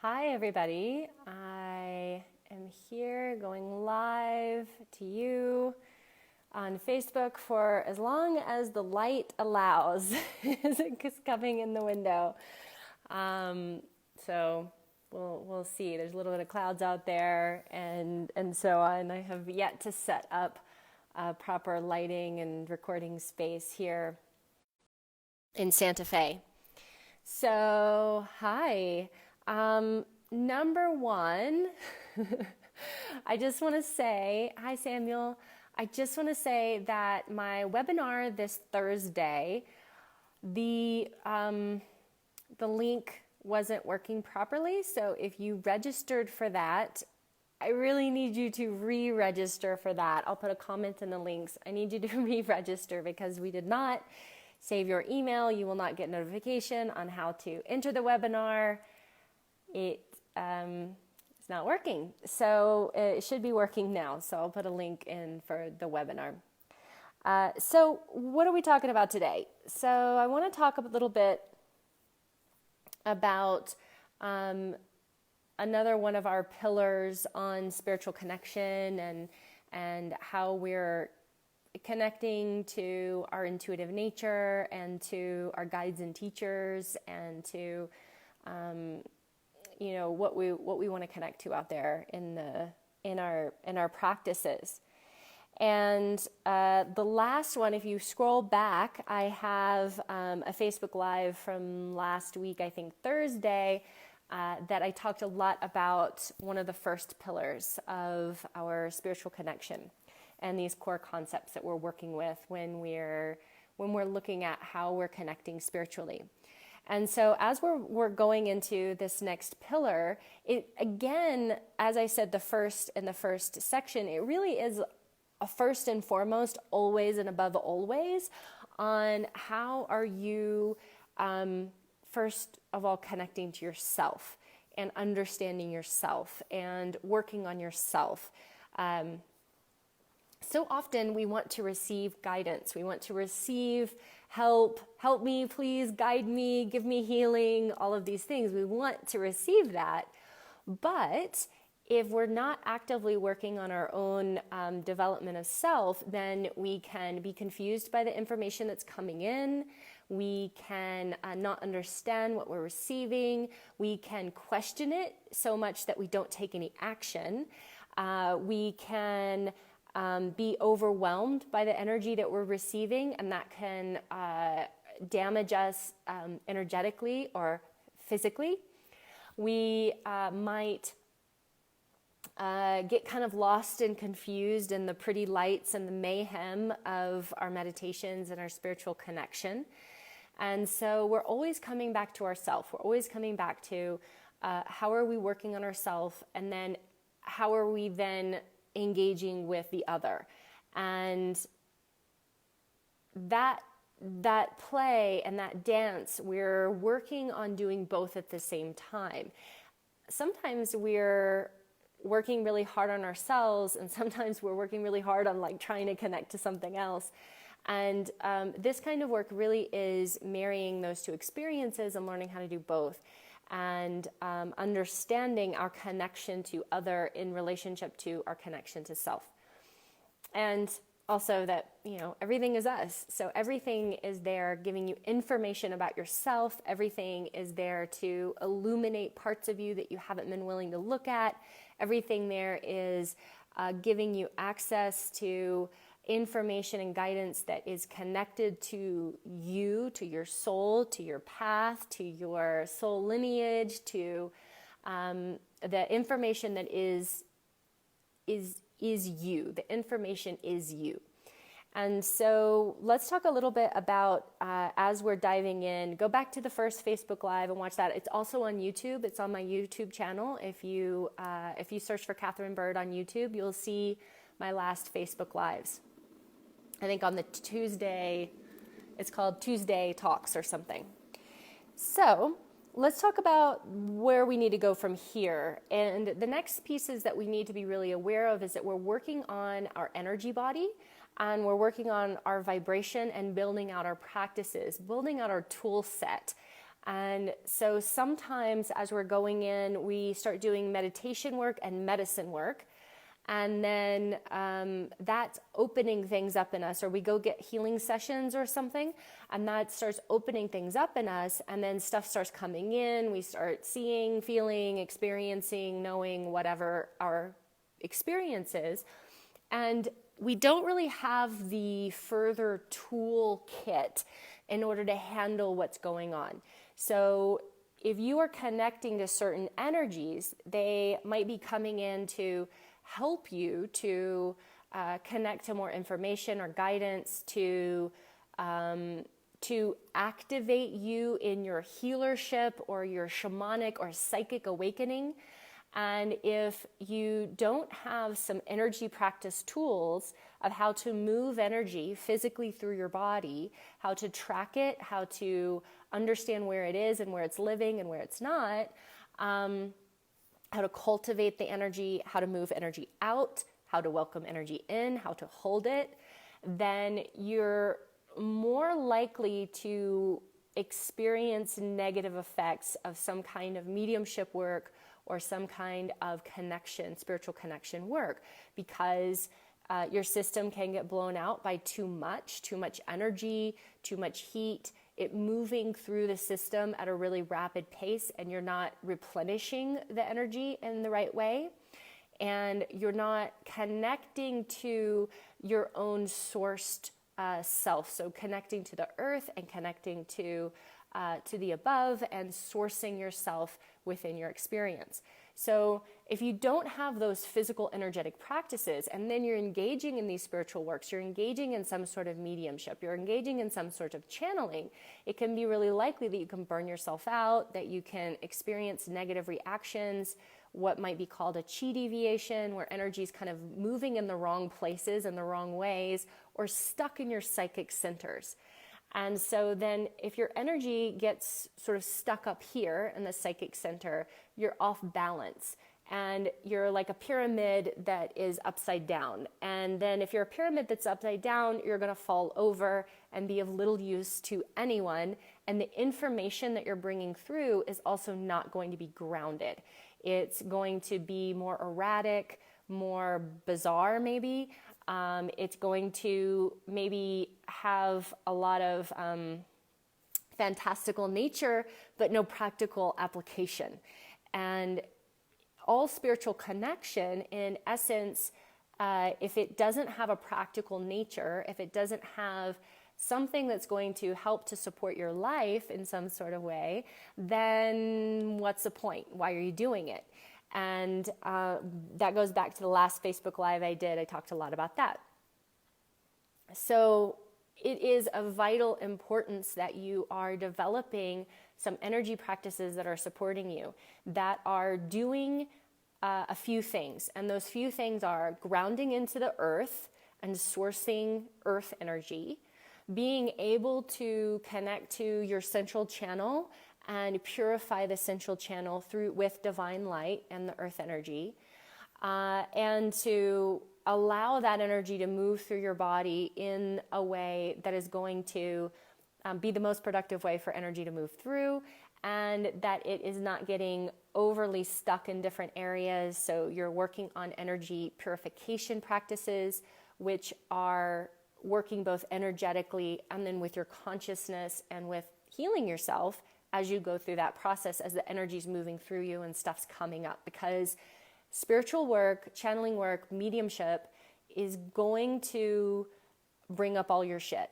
Hi, everybody. I am here going live to you on Facebook for as long as the light allows. It's coming in the window. So we'll see. There's a little bit of clouds out there and so on. I have yet to set up proper lighting and recording space here in Santa Fe. So, hi. Number one, I just want to say, hi Samuel. I just want to say that my webinar this Thursday, the link wasn't working properly. So if you registered for that, I really need you to re-register for that. I'll put a comment in the links. I need you to re-register because we did not save your email. You will not get notification on how to enter the webinar. It's not working. So it should be working now. So I'll put a link in for the webinar. So what are we talking about today? So I want to talk a little bit about another one of our pillars on spiritual connection and how we're connecting to our intuitive nature and to our guides and teachers and to what we want to connect to out there in our practices. And the last one, if you scroll back, I have a Facebook Live from last week, I think Thursday, that I talked a lot about one of the first pillars of our spiritual connection and these core concepts that we're working with when we're looking at how we're connecting spiritually. And so as we're going into this next pillar, it again, as I said, the first section, it really is a first and foremost, always and above always, on how are you, first of all, connecting to yourself and understanding yourself and working on yourself. So often we want to receive guidance. We want to receive help me, please guide me, give me healing, all of these things. We want to receive that. But if we're not actively working on our own development of self, then we can be confused by the information that's coming in. We can not understand what we're receiving. We can question it so much that we don't take any action. We can be overwhelmed by the energy that we're receiving, and that can damage us energetically or physically. We might get kind of lost and confused in the pretty lights and the mayhem of our meditations and our spiritual connection. And so we're always coming back to ourselves. We're always coming back to how are we working on ourselves, and then how are we then engaging with the other. And that play and that dance, we're working on doing both at the same time. Sometimes we're working really hard on ourselves, and sometimes we're working really hard on trying to connect to something else. And this kind of work really is marrying those two experiences and learning how to do both, and understanding our connection to other in relationship to our connection to self. And also that, everything is us. So everything is there giving you information about yourself. Everything is there to illuminate parts of you that you haven't been willing to look at. Everything there is giving you access to information and guidance that is connected to you, to your soul, to your path, to your soul lineage, to the information that is you. The information is you. And so let's talk a little bit about, as we're diving in, go back to the first Facebook Live and watch that. It's also on YouTube. It's on my YouTube channel. If you search for Catherine Bird on YouTube, you'll see my last Facebook Lives. I think on the Tuesday, it's called Tuesday Talks or something. So let's talk about where we need to go from here. And the next pieces that we need to be really aware of is that we're working on our energy body, and we're working on our vibration and building out our practices, building out our tool set. And so sometimes as we're going in, we start doing meditation work and medicine work. And then that's opening things up in us, or we go get healing sessions or something, and that starts opening things up in us, and then stuff starts coming in. We start seeing, feeling, experiencing, knowing whatever our experience is. And we don't really have the further toolkit in order to handle what's going on. So if you are connecting to certain energies, they might be coming in to help you to connect to more information or guidance, to activate you in your healership or your shamanic or psychic awakening. And if you don't have some energy practice tools of how to move energy physically through your body, how to track it, how to understand where it is and where it's living and where it's not, how to cultivate the energy, how to move energy out, how to welcome energy in, how to hold it, then you're more likely to experience negative effects of some kind of mediumship work or some kind of connection, spiritual connection work, because your system can get blown out by too much energy, too much heat, it moving through the system at a really rapid pace, and you're not replenishing the energy in the right way, and you're not connecting to your own sourced self. So connecting to the earth and connecting to the above and sourcing yourself within your experience. So if you don't have those physical energetic practices, and then you're engaging in these spiritual works, you're engaging in some sort of mediumship, you're engaging in some sort of channeling, it can be really likely that you can burn yourself out, that you can experience negative reactions, what might be called a chi deviation, where energy is kind of moving in the wrong places and the wrong ways, or stuck in your psychic centers. And so then if your energy gets sort of stuck up here in the psychic center, you're off balance. And you're like a pyramid that is upside down. And then if you're a pyramid that's upside down, you're going to fall over and be of little use to anyone. And the information that you're bringing through is also not going to be grounded. It's going to be more erratic, more bizarre maybe. It's going to maybe have a lot of fantastical nature, but no practical application. And all spiritual connection, in essence, if it doesn't have a practical nature, if it doesn't have something that's going to help to support your life in some sort of way, then what's the point? Why are you doing it? And that goes back to the last Facebook Live I did. I talked a lot about that. So it is of vital importance that you are developing some energy practices that are supporting you, that are doing a few things. And those few things are grounding into the earth and sourcing earth energy, being able to connect to your central channel and purify the central channel with divine light and the earth energy, and to allow that energy to move through your body in a way that is going to be the most productive way for energy to move through, and that it is not getting overly stuck in different areas. So you're working on energy purification practices, which are working both energetically and then with your consciousness and with healing yourself as you go through that process, as the energy's moving through you and stuff's coming up. Because spiritual work, channeling work, mediumship is going to bring up all your shit.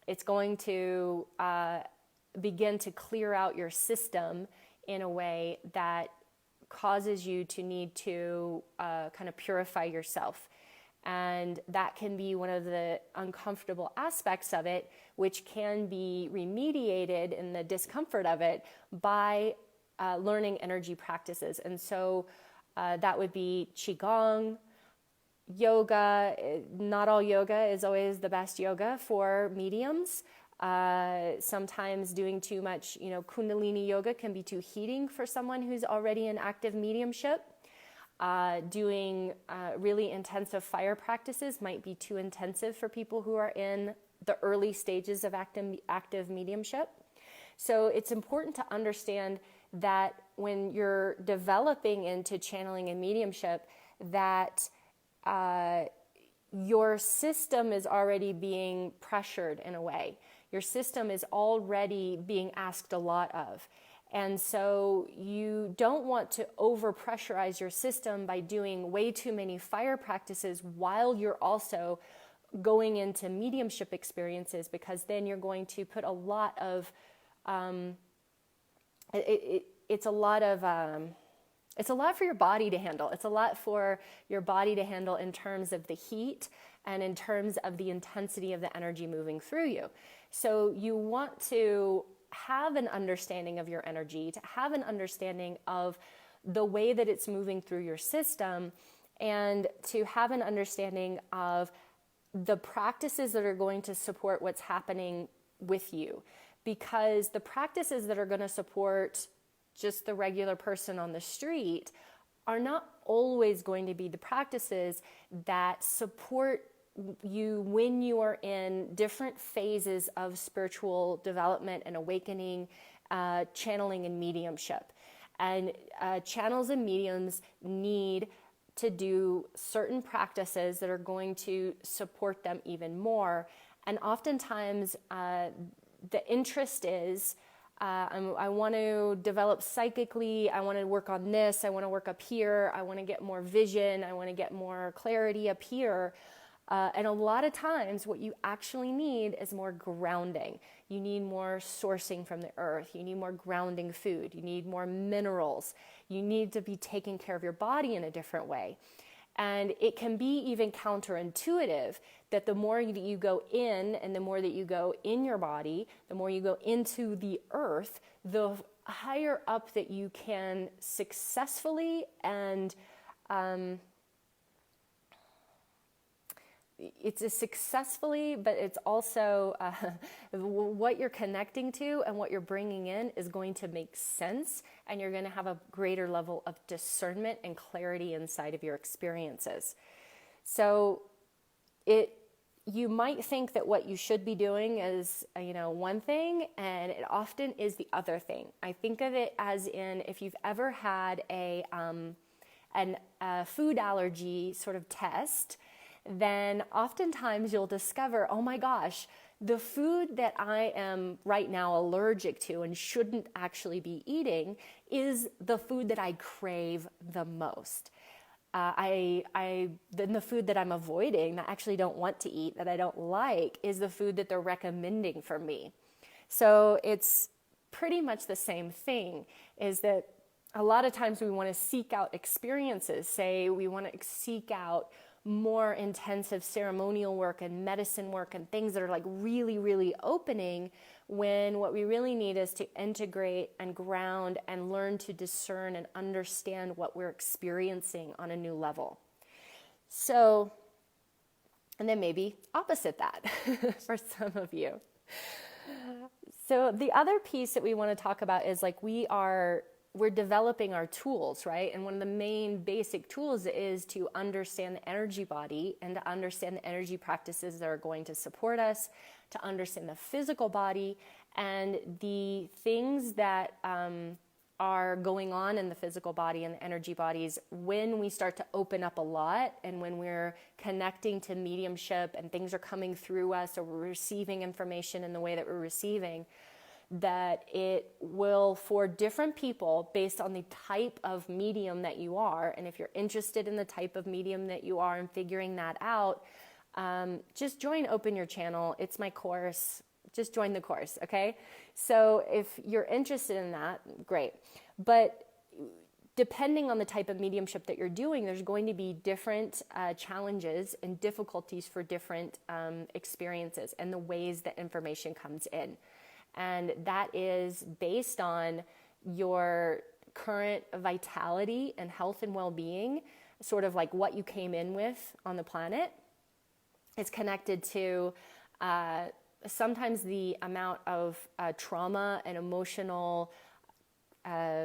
It's going to begin to clear out your system in a way that causes you to need to kind of purify yourself. And that can be one of the uncomfortable aspects of it, which can be remediated in the discomfort of it by learning energy practices. And so that would be Qigong, yoga. Not all yoga is always the best yoga for mediums. Sometimes doing too much, Kundalini yoga can be too heating for someone who's already in active mediumship. Doing really intensive fire practices might be too intensive for people who are in the early stages of active mediumship. So it's important to understand that when you're developing into channeling and mediumship, that your system is already being pressured in a way. Your system is already being asked a lot of. And so you don't want to over-pressurize your system by doing way too many fire practices while you're also going into mediumship experiences, because then you're going to put a lot of, it's a lot for your body to handle. It's a lot for your body to handle in terms of the heat and in terms of the intensity of the energy moving through you. So you want to have an understanding of your energy, to have an understanding of the way that it's moving through your system, and to have an understanding of the practices that are going to support what's happening with you. Because the practices that are going to support just the regular person on the street are not always going to be the practices that support you when you are in different phases of spiritual development and awakening, channeling and mediumship. And channels and mediums need to do certain practices that are going to support them even more. And oftentimes the interest is, I want to develop psychically, I want to work on this, I want to work up here, I want to get more vision, I want to get more clarity up here. And a lot of times what you actually need is more grounding. You need more sourcing from the earth. You need more grounding food. You need more minerals. You need to be taking care of your body in a different way. And it can be even counterintuitive that the more that you go in and the more that you go in your body, the more you go into the earth, the higher up that you can successfully and it's a successfully, but it's also what you're connecting to and what you're bringing in is going to make sense, and you're going to have a greater level of discernment and clarity inside of your experiences. So you might think that what you should be doing is, one thing, and it often is the other thing. I think of it as in if you've ever had a food allergy sort of test, then oftentimes you'll discover, oh my gosh, the food that I am right now allergic to and shouldn't actually be eating is the food that I crave the most. Then the food that I'm avoiding, that I actually don't want to eat, that I don't like, is the food that they're recommending for me. So it's pretty much the same thing, is that a lot of times we want to seek out experiences, say we want to seek out more intensive ceremonial work and medicine work and things that are like really, really opening, when what we really need is to integrate and ground and learn to discern and understand what we're experiencing on a new level. So, and then maybe opposite that for some of you. So the other piece that we want to talk about is like we're developing our tools, right? And one of the main basic tools is to understand the energy body and to understand the energy practices that are going to support us, to understand the physical body and the things that are going on in the physical body and the energy bodies when we start to open up a lot and when we're connecting to mediumship and things are coming through us, or we're receiving information in the way that we're receiving. That it will, for different people, based on the type of medium that you are, and if you're interested in the type of medium that you are and figuring that out, just open your channel. It's my course. Just join the course, okay? So if you're interested in that, great. But depending on the type of mediumship that you're doing, there's going to be different challenges and difficulties for different experiences and the ways that information comes in. And that is based on your current vitality and health and well-being, sort of like what you came in with on the planet. It's connected to sometimes the amount of trauma and emotional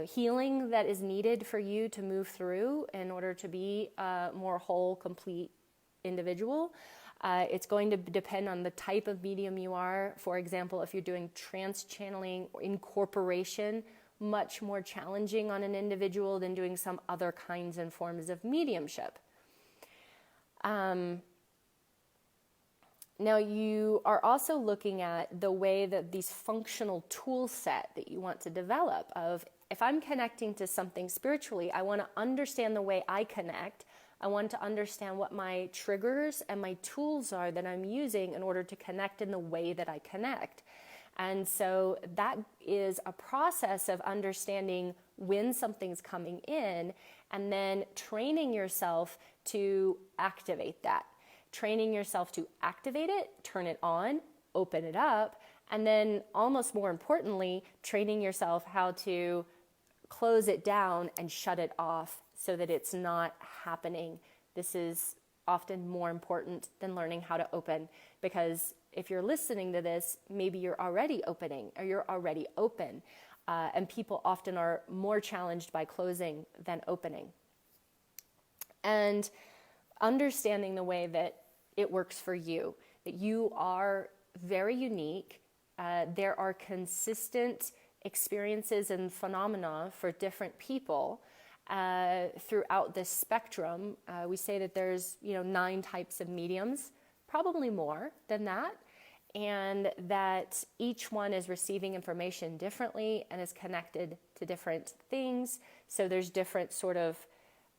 healing that is needed for you to move through in order to be a more whole, complete individual. It's going to depend on the type of medium you are. For example, if you're doing trance channeling or incorporation, much more challenging on an individual than doing some other kinds and forms of mediumship. Now you are also looking at the way that these functional tool set that you want to develop of, if I'm connecting to something spiritually, I want to understand the way I connect. I want to understand what my triggers and my tools are that I'm using in order to connect in the way that I connect. And so that is a process of understanding when something's coming in and then training yourself to activate that. Training yourself to activate it, turn it on, open it up, and then almost more importantly, training yourself how to close it down and shut it off so that it's not happening. This is often more important than learning how to open, because if you're listening to this, maybe you're already opening or you're already open. And people often are more challenged by closing than opening. And understanding the way that it works for you, that you are very unique. There are consistent experiences and phenomena for different people throughout this spectrum. We say that there's 9 types of mediums, probably more than that, and that each one is receiving information differently and is connected to different things. So there's different sort of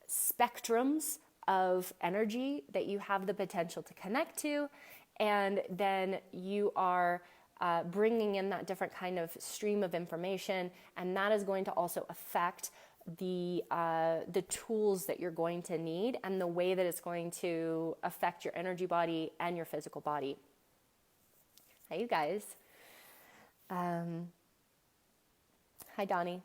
spectrums of energy that you have the potential to connect to, and then you are bringing in that different kind of stream of information, and that is going to also affect the tools that you're going to need and the way that it's going to affect your energy body and your physical body. Hi, you guys. Hi, Donnie.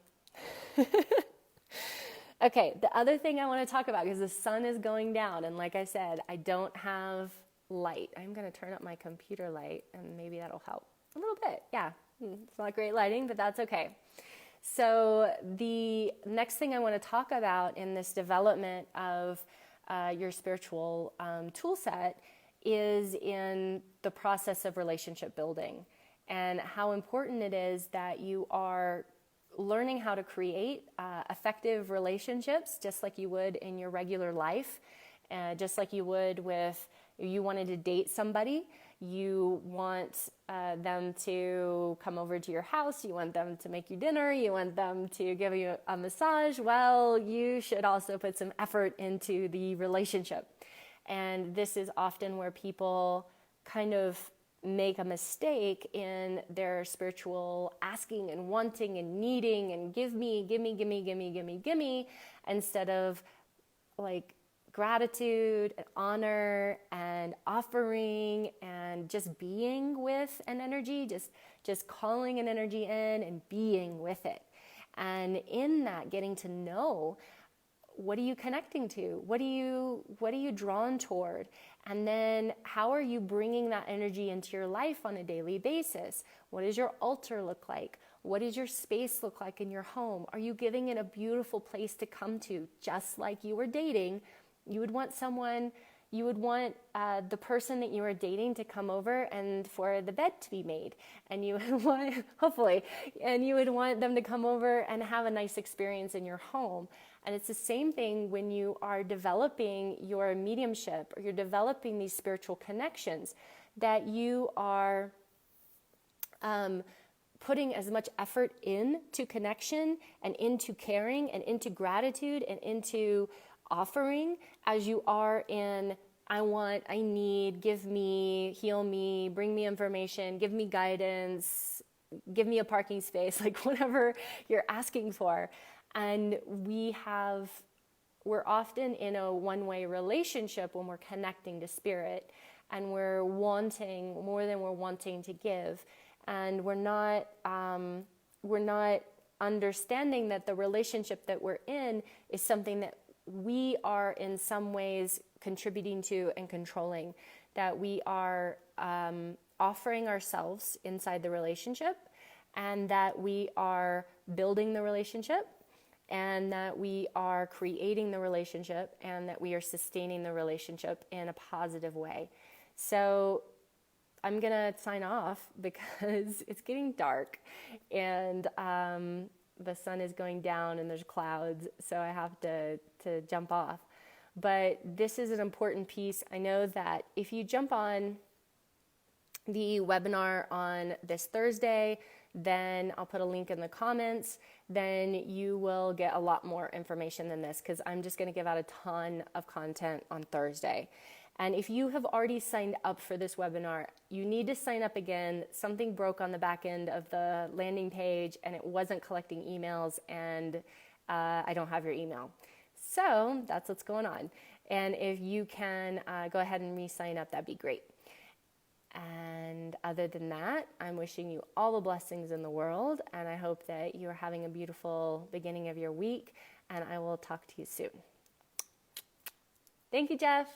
Okay, the other thing I want to talk about, because the sun is going down, and like I said, I don't have light. I'm going to turn up my computer light, and maybe that'll help a little bit. Yeah, it's not great lighting, but that's okay. So the next thing I want to talk about in this development of your spiritual tool set is in the process of relationship building, and how important it is that you are learning how to create effective relationships, just like you would in your regular life, just like you would with, you wanted to date somebody, you want them to come over to your house, you want them to make you dinner, you want them to give you a massage. Well, you should also put some effort into the relationship. And this is often where people kind of make a mistake in their spiritual asking and wanting and needing and give me, instead of like gratitude and honor and offering and just being with an energy, just calling an energy in and being with it. And in that, getting to know, what are you connecting to? What are you drawn toward? And then how are you bringing that energy into your life on a daily basis? What does your altar look like? What does your space look like in your home? Are you giving it a beautiful place to come to? Just like you were dating, you would want the person that you are dating to come over and for the bed to be made. And you would want, hopefully, and you would want them to come over and have a nice experience in your home. And it's the same thing when you are developing your mediumship or you're developing these spiritual connections, that you are putting as much effort into connection and into caring and into gratitude and into offering as you are in I want, I need, give me, heal me, bring me information, give me guidance, give me a parking space, like whatever you're asking for. And we're often in a one-way relationship when we're connecting to spirit, and we're wanting more than we're wanting to give. And we're not understanding that the relationship that we're in is something that we are in some ways contributing to and controlling, that we are offering ourselves inside the relationship, and that we are building the relationship, and that we are creating the relationship, and that we are sustaining the relationship in a positive way. So I'm going to sign off because it's getting dark and the sun is going down and there's clouds, so I have to jump off. But this is an important piece. I know that if you jump on the webinar on this Thursday, then I'll put a link in the comments, then you will get a lot more information than this, because I'm just going to give out a ton of content on Thursday. And if you have already signed up for this webinar, you need to sign up again. Something broke on the back end of the landing page and it wasn't collecting emails, and I don't have your email. So that's what's going on. And if you can go ahead and re-sign up, that'd be great. And other than that, I'm wishing you all the blessings in the world, and I hope that you're having a beautiful beginning of your week, and I will talk to you soon. Thank you, Jeff.